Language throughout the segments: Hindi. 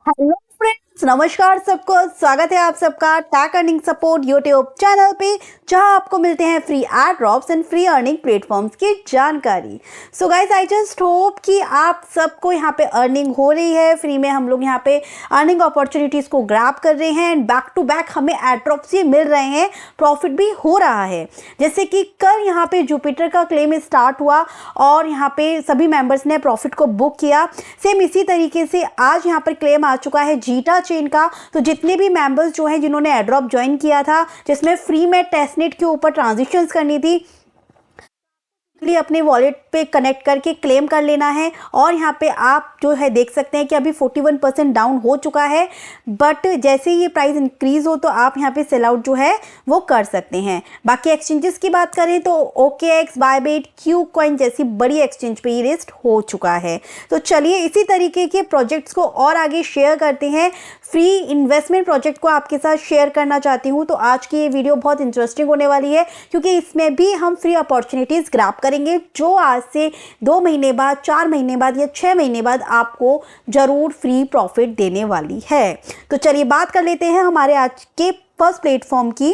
हेलो फ्रेंड्स, नमस्कार सबको। स्वागत है आप सबका take earning support YouTube channel पे, जहां आपको मिलते हैं free add drops and free earning platforms की जानकारी। So guys, I just hope कि आप सबको यहां पे अर्निंग हो रही है। फ्री में हम लोग यहां पे अर्निंग अपॉर्चुनिटीज़ को ग्रैब कर रहे हैं एंड बैक टू बैक हमें एड ड्रॉप्स ही मिल रहे हैं, प्रॉफिट भी हो रहा है। जैसे कि कल यहाँ पे जुपिटर का क्लेम स्टार्ट हुआ और यहाँ पे सभी मेंबर्स ने प्रॉफिट को बुक किया। सेम इसी तरीके से आज यहाँ पर क्लेम आ चुका है जीटा चेन का। तो जितने भी मेंबर्स जो हैं जिन्होंने एड्रॉप ज्वाइन किया था, जिसमें फ्री में टेस्टनेट के ऊपर ट्रांजिशंस करनी थी, अपने वॉलेट पे कनेक्ट करके क्लेम कर लेना है। और यहाँ पे आप जो है देख सकते हैं कि अभी 41% डाउन हो चुका है, बट जैसे ही ये प्राइस इंक्रीज हो तो आप यहाँ पे सेल आउट जो है वो कर सकते हैं। बाकी एक्सचेंजेस की बात करें तो OKX, बायबिट, क्यू कॉइन जैसी बड़ी एक्सचेंज पे ये लिस्ट हो चुका है। तो चलिए इसी तरीके के प्रोजेक्ट्स को और आगे शेयर करते हैं। फ्री इन्वेस्टमेंट प्रोजेक्ट को आपके साथ शेयर करना चाहती हूँ। तो आज की ये वीडियो बहुत इंटरेस्टिंग होने वाली है, क्योंकि इसमें भी हम फ्री अपॉर्चुनिटीज़ ग्रैब करेंगे जो आज से 2 महीने बाद, 4 महीने बाद या 6 महीने बाद आपको ज़रूर फ्री प्रॉफिट देने वाली है। तो चलिए बात कर लेते हैं हमारे आज के फर्स्ट प्लेटफॉर्म की,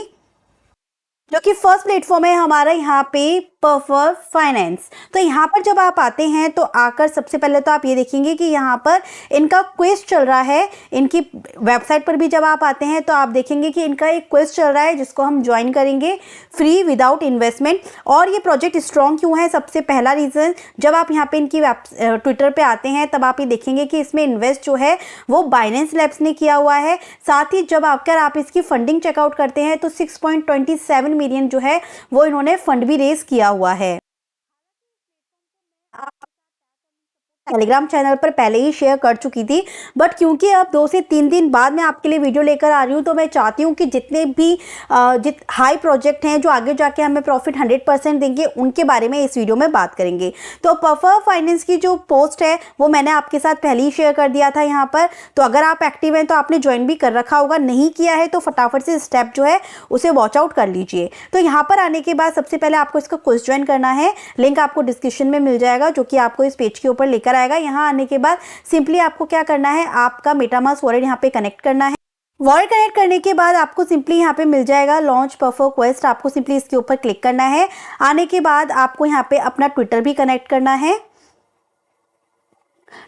जो कि फर्स्ट प्लेटफॉर्म है हमारा यहाँ पे परफर फाइनेंस। तो यहाँ पर जब आप आते हैं तो आकर सबसे पहले तो आप ये देखेंगे कि यहाँ पर इनका क्विज चल रहा है। इनकी वेबसाइट पर भी जब आप आते हैं तो आप देखेंगे कि इनका एक क्विज चल रहा है जिसको हम ज्वाइन करेंगे फ्री विदाउट इन्वेस्टमेंट। और ये प्रोजेक्ट स्ट्रॉन्ग क्यों है, सबसे पहला रीज़न, जब आप यहाँ पे इनकी ट्विटर पर आते हैं तब आप ये देखेंगे कि इसमें इन्वेस्ट जो है वो बाइनेंस लैब्स ने किया हुआ है। साथ ही जब आप इसकी फंडिंग चेकआउट करते हैं तो 6.27 मिलियन जो है वो इन्होंने फंड भी रेज किया हुआ है। टेलीग्राम चैनल पर पहले ही शेयर कर चुकी थी, बट क्योंकि अब 2 से 3 दिन बाद मैं आपके लिए वीडियो लेकर आ रही हूँ, तो मैं चाहती हूँ कि जितने भी हाई प्रोजेक्ट हैं जो आगे जाके हमें प्रॉफिट 100% देंगे, उनके बारे में इस वीडियो में बात करेंगे। तो परफर फाइनेंस की जो पोस्ट है वो मैंने आपके साथ पहले ही शेयर कर दिया था यहाँ पर। तो अगर आप एक्टिव हैं तो आपने ज्वाइन भी कर रखा होगा, नहीं किया है तो फटाफट से स्टेप जो है उसे वॉच आउट कर लीजिए। तो यहाँ पर आने के बाद सबसे पहले आपको इसका कोर्स ज्वाइन करना है। लिंक आपको डिस्क्रिप्शन में मिल जाएगा, जो कि आपको इस पेज के ऊपर लेकर आएगा। यहाँ आने के बाद सिंपली आपको क्या करना है, आपका मेटामास्क वॉलेट यहाँ पे कनेक्ट करना है। वॉलेट कनेक्ट करने के बाद आपको सिंपली यहाँ पे मिल जाएगा लॉन्च परफर क्वेस्ट। आपको सिंपली इसके ऊपर क्लिक करना है। आने के बाद आपको यहाँ पे अपना ट्विटर भी कनेक्ट करना है।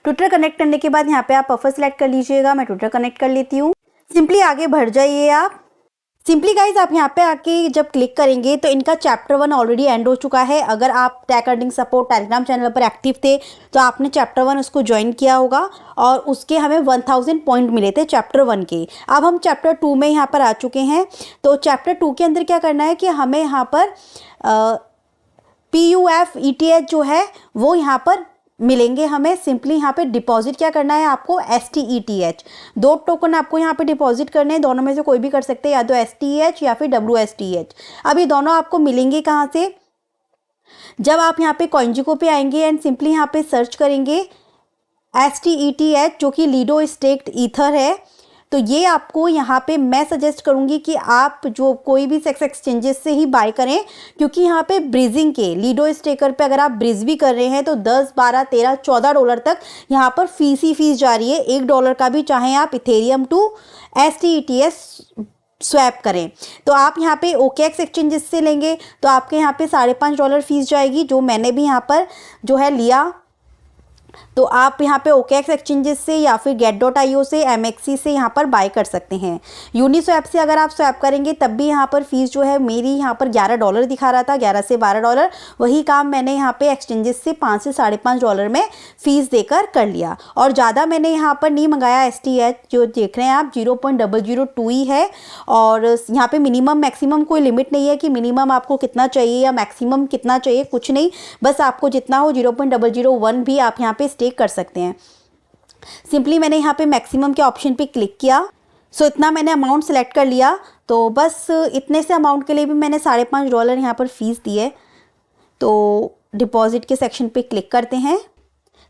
ट्विटर कनेक्ट करने के बाद यहाँ पे आप परफर सेलेक्ट कर लीजिएगा। मैं ट्विटर कनेक्ट कर लेती हूँ। सिंपली आगे बढ़ जाइए आप। सिंपली गाइज आप यहाँ पे आके जब क्लिक करेंगे तो इनका चैप्टर 1 ऑलरेडी एंड हो चुका है। अगर आप take earning support Telegram channel पर एक्टिव थे तो आपने चैप्टर 1 उसको ज्वाइन किया होगा और उसके हमें 1000 पॉइंट मिले थे चैप्टर 1 के। अब हम चैप्टर 2 में यहाँ पर आ चुके हैं। तो चैप्टर 2 के अंदर क्या करना है कि हमें यहाँ पर PUF ETH जो है वो यहाँ पर मिलेंगे हमें। सिंपली यहाँ पे डिपॉजिट क्या करना है आपको, STETH 2 टोकन आपको यहाँ पे डिपॉजिट करने हैं। दोनों में से कोई भी कर सकते हैं, या तो STEH या फिर WSTH। अब ये दोनों आपको मिलेंगे कहाँ से, जब आप यहाँ पे कॉइनजिको पे आएंगे एंड सिंपली यहाँ पे सर्च करेंगे STETH, जो कि लीडो स्टेक्ड ईथर है। तो ये आपको यहाँ पे मैं सजेस्ट करूँगी कि आप जो कोई भी सेक्स एक्सचेंजेस से ही बाय करें, क्योंकि यहाँ पे ब्रिजिंग के लीडो स्टेकर पे अगर आप ब्रिज भी कर रहे हैं तो 10, 12, 13, 14 डॉलर तक यहाँ पर फीस ही फीस जा रही है। $1 का भी चाहे आप इथेरियम टू STETH स्वैप करें तो आप यहाँ पे OKX एक्सचेंजेस से लेंगे तो आपके यहाँ पे $5.5 फीस जाएगी, जो मैंने भी यहाँ पर जो है लिया। तो आप यहाँ पे OKX एक्सचेंजेस से या फिर get.io से, MXC से यहाँ पर बाय कर सकते हैं। यूनिस्वैप से अगर आप स्वैप करेंगे तब भी यहाँ पर फीस जो है मेरी यहाँ पर $11 दिखा रहा था, 11 से $12। वही काम मैंने यहाँ पे एक्सचेंजेस से $5 से $5.5 में फ़ीस देकर कर लिया। और ज़्यादा मैंने यहाँ पर नहीं मंगाया। STETH जो देख रहे हैं आप 0.002 ही है। और यहाँ पर मिनिमम मैक्सिमम कोई लिमिट नहीं है कि मिनिमम आपको कितना चाहिए या मैक्सिमम कितना चाहिए, कुछ नहीं। बस आपको जितना हो 0.001 भी आप यहाँ पे स्टेक कर सकते हैं। सिंपली मैंने यहाँ पे मैक्सिमम के ऑप्शन पे क्लिक किया। सो इतना मैंने अमाउंट सेलेक्ट कर लिया। तो बस इतने से अमाउंट के लिए भी मैंने $5.5 यहाँ पर फीस दी है। तो डिपॉजिट के सेक्शन पे क्लिक करते हैं।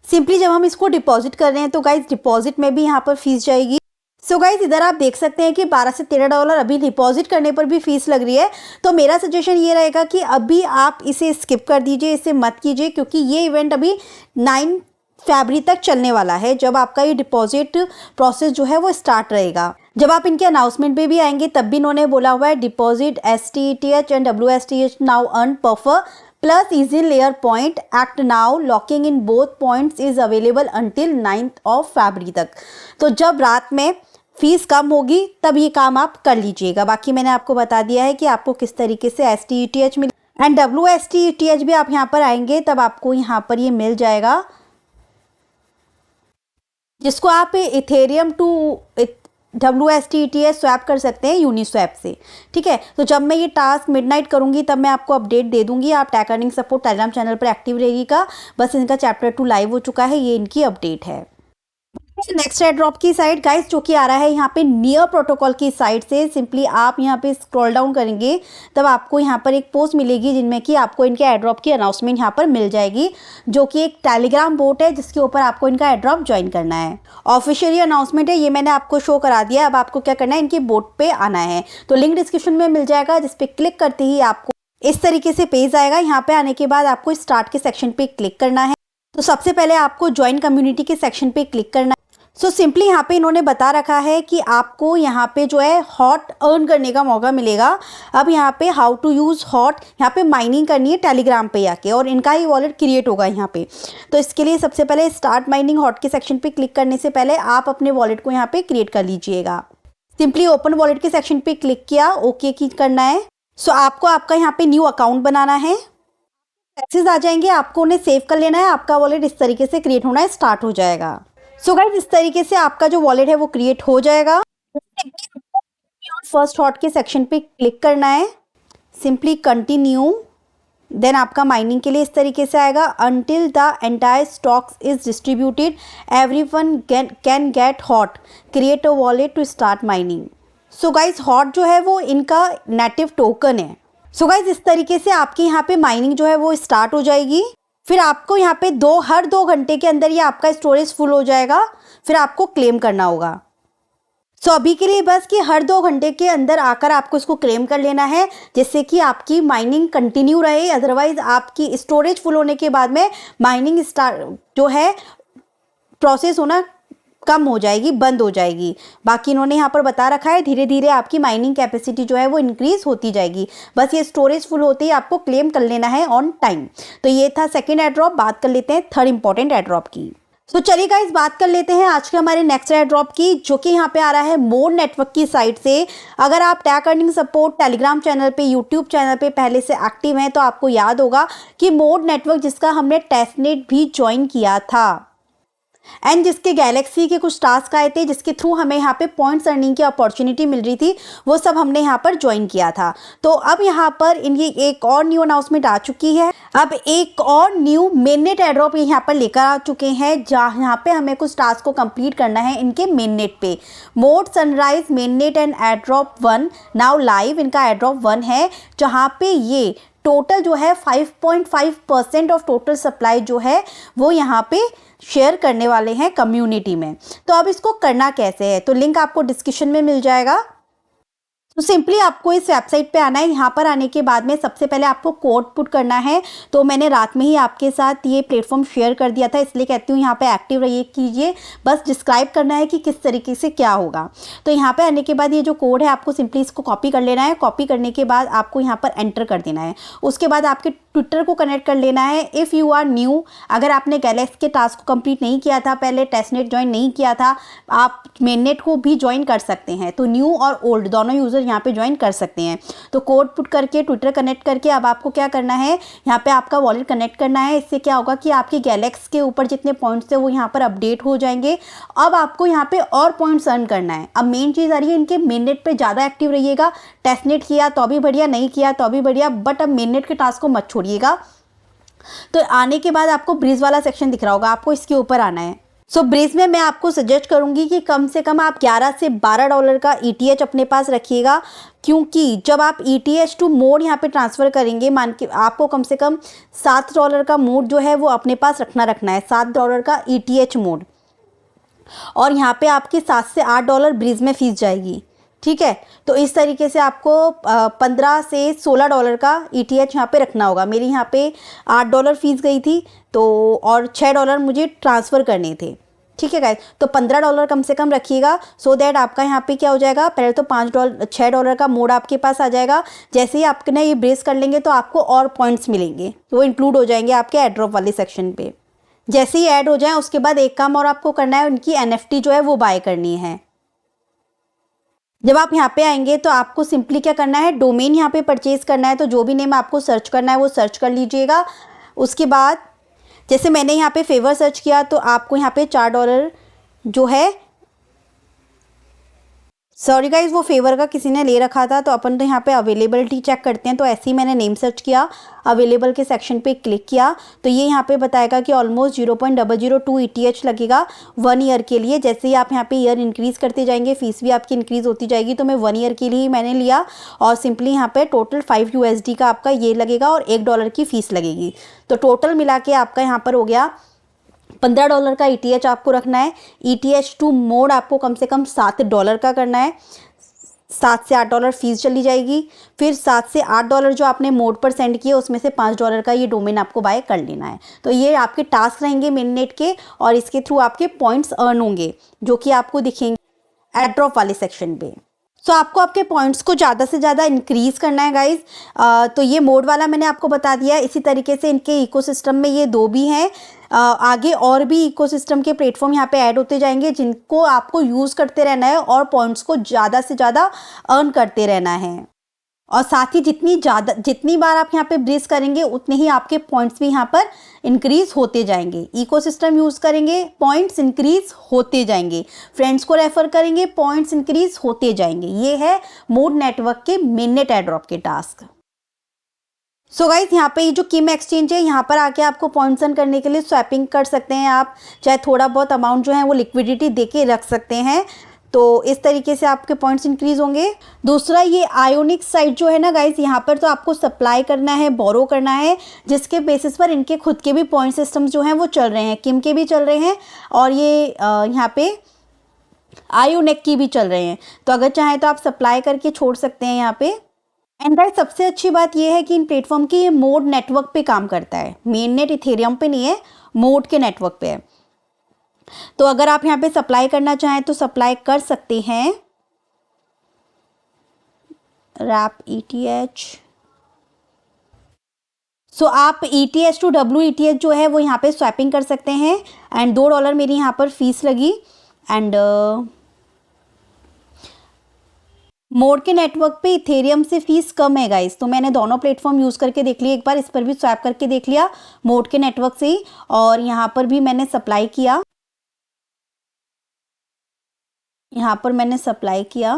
सिंपली जब हम इसको डिपॉजिट कर रहे हैं तो गाइज डिपॉजिट में भी यहाँ पर फीस जाएगी। सो गाइज इधर आप देख सकते हैं कि 12 से $13 अभी डिपॉजिट करने पर भी फीस लग रही है। तो मेरा सजेशन ये रहेगा कि अभी आप इसे स्किप कर दीजिए, इसे मत कीजिए, क्योंकि ये इवेंट अभी 9 फरवरी तक चलने वाला है, जब आपका ये डिपॉजिट प्रोसेस जो है वो स्टार्ट रहेगा। जब आप इनके अनाउंसमेंट पे भी आएंगे तब भी इन्होंने बोला हुआ है deposit STETH and WSTH now earn buffer plus easy layer point act now locking in both points is available until 9 फरवरी तक। तो जब रात में फीस कम होगी तब ये काम आप कर लीजिएगा। बाकी मैंने आपको बता दिया है कि आपको किस तरीके से STETH मिल एंड WSTETH भी आप यहाँ पर आएंगे तब आपको यहाँ पर ये मिल जाएगा, जिसको आप इथेरियम टू WSTETH स्वैप कर सकते हैं यूनिस्वैप से। ठीक है, तो जब मैं ये टास्क मिडनाइट करूंगी तब मैं आपको अपडेट दे दूंगी। आप tag earning support Telegram channel पर एक्टिव रहेगा। बस इनका चैप्टर 2 लाइव हो चुका है, ये इनकी अपडेट है। नेक्स्ट एयर ड्रॉप की साइड गाइस जो कि आ रहा है यहाँ पे नियर प्रोटोकॉल की साइड से। सिंपली आप यहाँ पे स्क्रॉल डाउन करेंगे तब आपको यहाँ पर एक पोस्ट मिलेगी जिनमें कि आपको इनके एयर ड्रॉप की अनाउंसमेंट यहाँ पर मिल जाएगी, जो कि एक टेलीग्राम बोट है जिसके ऊपर आपको इनका एयर ड्रॉप ज्वाइन करना है। ऑफिशियली अनाउंसमेंट है, ये मैंने आपको शो करा दिया। अब आपको क्या करना है, इनकी बोट पे आना है। तो लिंक डिस्क्रिप्शन में मिल जाएगा, जिसपे क्लिक करते ही आपको इस तरीके से पेज आएगा। यहाँ पे आने के बाद आपको स्टार्ट के सेक्शन पे क्लिक करना है। तो सबसे पहले आपको ज्वाइन कम्युनिटी के सेक्शन पे क्लिक करना है। सो सिंपली यहाँ पे इन्होंने बता रखा है कि आपको यहाँ पे जो है हॉट अर्न करने का मौका मिलेगा। अब यहाँ पे हाउ टू यूज़ हॉट, यहाँ पे माइनिंग करनी है टेलीग्राम पे आके और इनका ही वॉलेट क्रिएट होगा यहाँ पे। तो इसके लिए सबसे पहले स्टार्ट माइनिंग हॉट के सेक्शन पे क्लिक करने से पहले आप अपने वॉलेट को यहाँ पे क्रिएट कर लीजिएगा। सिंपली ओपन वॉलेट के सेक्शन पे क्लिक किया, ओके की करना है। सो आपको आपका यहाँ पे न्यू अकाउंट बनाना है। मैसेज आ जाएंगे, आपको उन्हें सेव कर लेना है। आपका वॉलेट इस तरीके से क्रिएट होना स्टार्ट हो जाएगा। सो गाइस इस तरीके से आपका जो वॉलेट है वो क्रिएट हो जाएगा। फर्स्ट हॉट के सेक्शन पे क्लिक करना है, सिंपली कंटिन्यू। देन आपका माइनिंग के लिए इस तरीके से आएगा, until the entire stocks is distributed everyone can get hot, create a wallet to start mining. So guys hot जो है वो इनका नेटिव टोकन है। सो गाइस इस तरीके से आपकी यहाँ पे माइनिंग जो है वो स्टार्ट हो जाएगी। फिर आपको यहाँ पे हर 2 घंटे के अंदर ये आपका स्टोरेज फुल हो जाएगा, फिर आपको क्लेम करना होगा। सो अभी के लिए बस कि हर 2 घंटे के अंदर आकर आपको इसको क्लेम कर लेना है, जिससे कि आपकी माइनिंग कंटिन्यू रहे। अदरवाइज आपकी स्टोरेज फुल होने के बाद में माइनिंग जो है प्रोसेस होना कम हो जाएगी, बंद हो जाएगी। बाकी इन्होंने यहाँ पर बता रखा है धीरे धीरे आपकी माइनिंग कैपेसिटी जो है वो इंक्रीज होती जाएगी। बस ये स्टोरेज फुल होते ही आपको क्लेम कर लेना है ऑन टाइम। तो ये था सेकंड एयर ड्रॉप। बात कर लेते हैं थर्ड इंपॉर्टेंट एयर ड्रॉप की। तो चलिए गाइस बात कर लेते हैं आज के हमारे नेक्स्ट एयर ड्रॉप की, जो कि यहाँ पे आ रहा है मोड नेटवर्क की साइड से। अगर आप tag earning support Telegram channel पे, यूट्यूब चैनल पे पहले से एक्टिव हैं तो आपको याद होगा कि मोड नेटवर्क जिसका हमने टेस्टनेट भी ज्वाइन किया था एंड जिसके गैलेक्सी के कुछ टास्क आए थे, जिसके थ्रू हमें यहाँ पे पॉइंट्स अर्निंग की अपॉर्चुनिटी मिल रही थी, वो सब हमने यहाँ पर ज्वाइन किया था। तो अब यहाँ पर इनकी एक और न्यू अनाउंसमेंट आ चुकी है। अब एक और न्यू मेननेट एयर ड्रॉप यहाँ पर लेकर आ चुके हैं, जहाँ यहाँ पे हमें कुछ टास्क को कंप्लीट करना है इनके मेननेट पे। Mode sunrise mainnet and air drop 1 now live, इनका एयर ड्रॉप 1 है, जहाँ पे ये टोटल जो है 5.5% ऑफ टोटल सप्लाई जो है वो यहाँ पे शेयर करने वाले हैं कम्युनिटी में। तो अब इसको करना कैसे है, तो लिंक आपको डिस्क्रिप्शन में मिल जाएगा। तो सिंपली आपको इस वेबसाइट पे आना है। यहाँ पर आने के बाद में सबसे पहले आपको कोड पुट करना है। तो मैंने रात में ही आपके साथ ये प्लेटफॉर्म शेयर कर दिया था, इसलिए कहती हूँ यहाँ पे एक्टिव रहिए कीजिए। बस डिस्क्राइब करना है कि किस तरीके से क्या होगा। तो यहाँ पे आने के बाद ये जो कोड है आपको सिंपली इसको कॉपी कर लेना है। कॉपी करने के बाद आपको यहाँ पर एंटर कर देना है। उसके बाद आपके ट्विटर को कनेक्ट कर लेना है। इफ़ यू आर न्यू, अगर आपने गैलेक्सी के टास्क को कंप्लीट नहीं किया था, पहले टेस्टनेट ज्वाइन नहीं किया था, आप मेननेट को भी ज्वाइन कर सकते हैं। तो न्यू और ओल्ड दोनों यूज़र यहाँ पे ज्वाइन कर सकते हैं। तो कोड पुट करके ट्विटर कनेक्ट करके अब आपको क्या करना है, यहाँ पे आपका वॉलेट कनेक्ट करना है। इससे क्या होगा कि आपकी गैलेक्सी के ऊपर जितने पॉइंट्स थे वो यहाँ पर अपडेट हो जाएंगे। अब आपको यहाँ पे और पॉइंट्स अर्न करना है। अब मेन चीज़ आ रही है, इनके मेननेट पे ज़्यादा एक्टिव रहिएगा। टेस्टनेट किया तो भी बढ़िया, नहीं किया तो भी बढ़िया, बट अब मेननेट के टास्क को मत छोड़िएगा। तो आने के बाद आपको ब्रिज वाला सेक्शन दिख रहा होगा, आपको इसके ऊपर आना है। सो ब्रिज में मैं आपको सजेस्ट करूंगी कि कम से कम आप 11 से 12 डॉलर का ETH अपने पास रखिएगा, क्योंकि जब आप ETH टू मोड यहाँ पे ट्रांसफ़र करेंगे, मान के आपको कम से कम 7 डॉलर का मोड जो है वो अपने पास रखना है, 7 डॉलर का ETH मोड। और यहाँ पे आपकी 7 से 8 डॉलर ब्रिज में फीस जाएगी। ठीक है। तो इस तरीके से आपको 15 से $16 का ETH यहाँ पे रखना होगा। मेरी यहाँ पे $8 फीस गई थी, तो और $6 मुझे ट्रांसफ़र करने थे। ठीक है गाइस, तो $15 कम से कम रखिएगा, सो दैट आपका यहाँ पे क्या हो जाएगा, पहले तो $6 का मोड आपके पास आ जाएगा। जैसे ही आपके ना ये ब्रेस कर लेंगे तो आपको और पॉइंट्स मिलेंगे, वो इंक्लूड हो जाएंगे आपके एड्रॉप वाले सेक्शन पे। जैसे ही ऐड हो जाए उसके बाद एक काम और आपको करना है, उनकी NFT जो है वो बाय करनी है। जब आप यहाँ पे आएंगे तो आपको सिंपली क्या करना है, डोमेन यहाँ पे परचेज करना है। तो जो भी नेम आपको सर्च करना है वो सर्च कर लीजिएगा। उसके बाद जैसे मैंने यहाँ पे फेवर सर्च किया तो आपको यहाँ पे $4 जो है, सॉरी गाइज वो फेवर का किसी ने ले रखा था, तो अपन तो यहाँ पे अवेलेबिलिटी चेक करते हैं। तो ऐसे ही मैंने नेम सर्च किया, अवेलेबल के सेक्शन पे क्लिक किया, तो ये यहाँ पे बताएगा कि ऑलमोस्ट 0.002 ETH लगेगा 1 ईयर के लिए। जैसे ही आप यहाँ पे ईयर इंक्रीज़ करते जाएंगे, फीस भी आपकी इंक्रीज़ होती जाएगी। तो मैं 1 ईयर के लिए ही मैंने लिया, और सिंपली यहाँ पे टोटल 5 USD का आपका ये लगेगा और $1 की फ़ीस लगेगी। तो टोटल मिला के आपका यहाँ पर हो गया $15 का ETH आपको रखना है। ETH टू मोड आपको कम से कम $7 का करना है। $7 से $8 फीस चली जाएगी। फिर $7 से $8 जो आपने मोड पर सेंड किए उसमें से $5 का ये डोमेन आपको बाय कर लेना है। तो ये आपके टास्क रहेंगे मेननेट के, और इसके थ्रू आपके पॉइंट्स अर्न होंगे जो कि आपको दिखेंगे एड्रॉप वाले सेक्शन पे। सो आपको आपके पॉइंट्स को ज़्यादा से ज़्यादा इंक्रीज़ करना है गाइज। तो ये मोड वाला मैंने आपको बता दिया है। इसी तरीके से इनके इकोसिस्टम में ये 2 भी हैं। आगे और भी इकोसिस्टम के प्लेटफॉर्म यहाँ पे ऐड होते जाएंगे जिनको आपको यूज़ करते रहना है और पॉइंट्स को ज़्यादा से ज़्यादा अर्न करते रहना है। और साथ ही जितनी बार आप यहाँ पे ब्रीज करेंगे उतने ही आपके पॉइंट्स भी यहाँ पर इंक्रीज होते जाएंगे। इकोसिस्टम यूज़ करेंगे, पॉइंट्स इंक्रीज होते जाएंगे। फ्रेंड्स को रेफर करेंगे, पॉइंट्स इंक्रीज होते जाएंगे। ये है मोड नेटवर्क के मेननेट एड्रॉप के टास्क। सो गाइज यहाँ पे ये जो किम एक्सचेंज है, यहाँ पर आके आपको पॉइंट्स अर्न करने के लिए स्वैपिंग कर सकते हैं आप, चाहे थोड़ा बहुत अमाउंट जो है वो लिक्विडिटी दे के रख सकते हैं। तो इस तरीके से आपके पॉइंट्स इंक्रीज होंगे। दूसरा ये आयोनिक साइट जो है ना गाइज, यहाँ पर तो आपको सप्लाई करना है, बोरो करना है, जिसके बेसिस पर इनके खुद के भी पॉइंट सिस्टम्स जो हैं वो चल रहे हैं। किम के भी चल रहे हैं और ये यहाँ पे आयोनिक की भी चल रहे हैं। तो अगर चाहें तो आप सप्लाई करके छोड़ सकते हैं यहाँ पे। एंड गाइस सबसे अच्छी बात ये है कि इन प्लेटफॉर्म की ये मोड नेटवर्क पे काम करता है, मेननेट इथेरियम पे नहीं है, मोड के नेटवर्क पे है। तो अगर आप यहाँ पे सप्लाई करना चाहें तो सप्लाई कर सकते हैं। रैप ETH, सो आप ETH टू WETH जो है वो यहाँ पे स्वैपिंग कर सकते हैं। एंड $2 मेरी यहाँ पर फीस लगी। एंड मोड के नेटवर्क पे इथेरियम से फीस कम है गाइस, तो मैंने दोनों प्लेटफॉर्म यूज़ करके देख लिया। एक बार इस पर भी स्वैप करके देख लिया मोड के नेटवर्क से ही, और यहाँ पर भी मैंने सप्लाई किया। यहाँ पर मैंने सप्लाई किया।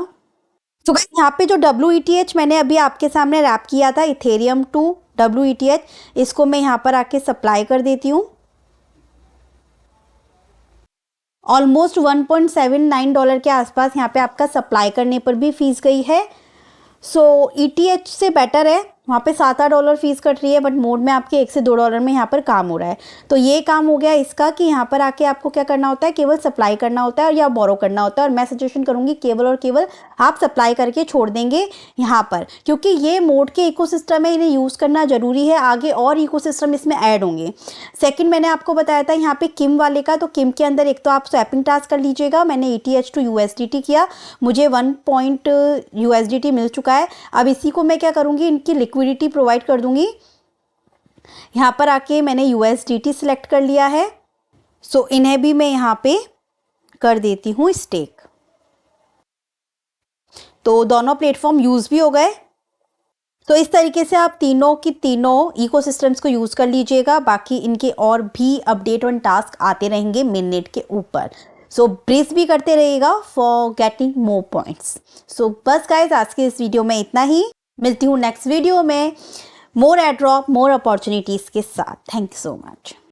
तो यहाँ पे जो WETH मैंने अभी आपके सामने रैप किया था, इथेरियम टू WETH, इसको मैं यहाँ पर आके सप्लाई कर देती हूँ। ऑलमोस्ट $1.79 के आसपास यहाँ पे आपका सप्लाई करने पर भी फीस गई है। सो ETH से बेटर है, वहाँ पे $7-8 फीस कट रही है, बट मोड में आपके $1 से $2 में यहाँ पर काम हो रहा है। तो ये काम हो गया इसका कि यहाँ पर आके आपको क्या करना होता है, केवल सप्लाई करना होता है या बोरो करना होता है। और मैं सजेशन करूँगी केवल और केवल आप सप्लाई करके छोड़ देंगे यहाँ पर, क्योंकि ये मोड के इकोसिस्टम है, इन्हें यूज़ करना ज़रूरी है। आगे और इकोसिस्टम इसमें ऐड होंगे। सेकेंड मैंने आपको बताया था यहाँ पे किम वाले का, तो किम के अंदर एक तो आप स्वैपिंग टास्क कर लीजिएगा। मैंने ETH टू USDT किया, मुझे 1 USDT मिल चुका है। अब इसी को मैं क्या करूँगी, इनकी लिक्विडिटी प्रोवाइड कर दूंगी। यहाँ पर आके मैंने USDT सिलेक्ट कर लिया है। सो इन्हें भी मैं यहाँ पे कर देती हूँ स्टेक। तो दोनों प्लेटफॉर्म यूज भी हो गए। तो इस तरीके से आप तीनों की तीनों इकोसिस्टम्स को यूज कर लीजिएगा। बाकी इनके और भी अपडेट और टास्क आते रहेंगे मेननेट के ऊपर। सो ब्रीज भी करते रहिएगा फॉर गेटिंग मोर पॉइंट्स। सो बस गाइज आज के इस वीडियो में इतना ही। मिलती हूँ नेक्स्ट वीडियो में मोर एड्रॉप, मोर अपॉर्चुनिटीज़ के साथ। Thank you so much.